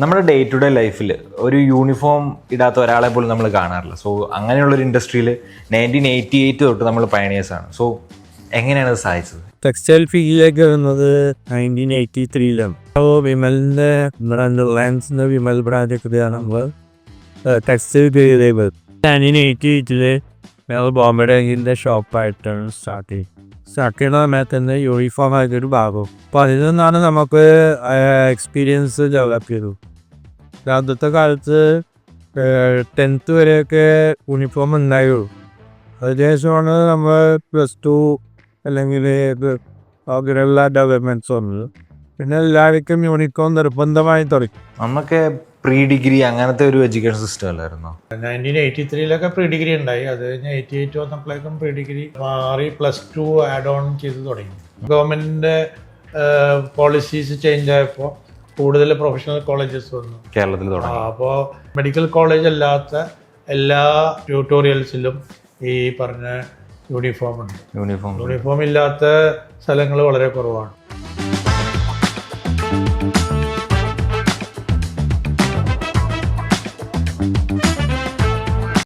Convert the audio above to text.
നമ്മുടെ day to day ലൈഫിൽ ഒരു യൂണിഫോം ഇടാത്ത ഒരാളെ പോലും നമ്മൾ കാണാറില്ല. സോ അങ്ങനെയുള്ളൊരു ഇൻഡസ്ട്രിയിൽ 1988 തൊട്ട് നമ്മൾ പയനിയേഴ്സാണ്. സോ എങ്ങനെയാണ് അത് സാധിച്ചത്? ടെക്സ്റ്റൈൽ ഫീൽഡിലേക്ക് വരുന്നത് 1983 അപ്പോൾ വിമലിൻ്റെ ബ്രാൻഡ് ലാൻസിൻ്റെ വിമൽ ബ്രാൻഡൊക്കെയാണ് നമ്മൾ ടെക്സ്റ്റൈൽ ഫീൽഡിലേക്ക് വരും. 1988 ഞങ്ങൾ ബോംബെയുടെ ഷോപ്പായിട്ടാണ് സ്റ്റാർട്ട് ചെയ്യുന്ന സമയത്ത് തന്നെ യൂണിഫോം ആയിട്ടൊരു ഭാഗവും. അപ്പോൾ അതിൽ നിന്നാണ് നമുക്ക് എക്സ്പീരിയൻസ് ഡെവലപ്പ് ചെയ്തു. അന്നത്തെ കാലത്ത് 10th വരെയൊക്കെ യൂണിഫോം ഉണ്ടായുള്ളൂ. അതിനുശേഷമാണ് നമ്മൾ +2 അല്ലെങ്കിൽ അങ്ങനെയുള്ള ഡെവലപ്മെൻറ്റ്സ് വന്നത്. പിന്നെ എല്ലാവർക്കും യൂണിഫോം നിർബന്ധമായി തുടങ്ങി. അന്നൊക്കെ പ്രീ ഡിഗ്രി അങ്ങനത്തെ ഒരു എഡ്യൂക്കേഷൻ സിസ്റ്റം അല്ലായിരുന്നോ? 1983 പ്രീ ഡിഗ്രി ഉണ്ടായി. അത് കഴിഞ്ഞ് 88 വന്നപ്പോഴേക്കും പ്രീ ഡിഗ്രി മാറി +2 ആഡ് ഓൺ ചെയ്ത് തുടങ്ങി. ഗവൺമെൻറ്റിൻ്റെ പോളിസീസ് ചേഞ്ച് ആയപ്പോൾ കൂടുതൽ പ്രൊഫഷണൽ കോളേജസ് വന്നു കേരളത്തിൽ തുടങ്ങി. അപ്പോൾ മെഡിക്കൽ കോളേജ് അല്ലാത്ത എല്ലാ ട്യൂട്ടോറിയൽസിലും ഈ പറഞ്ഞ യൂണിഫോം ഉണ്ട്. യൂണിഫോം ഇല്ലാത്ത സ്ഥലങ്ങൾ വളരെ കുറവാണ്.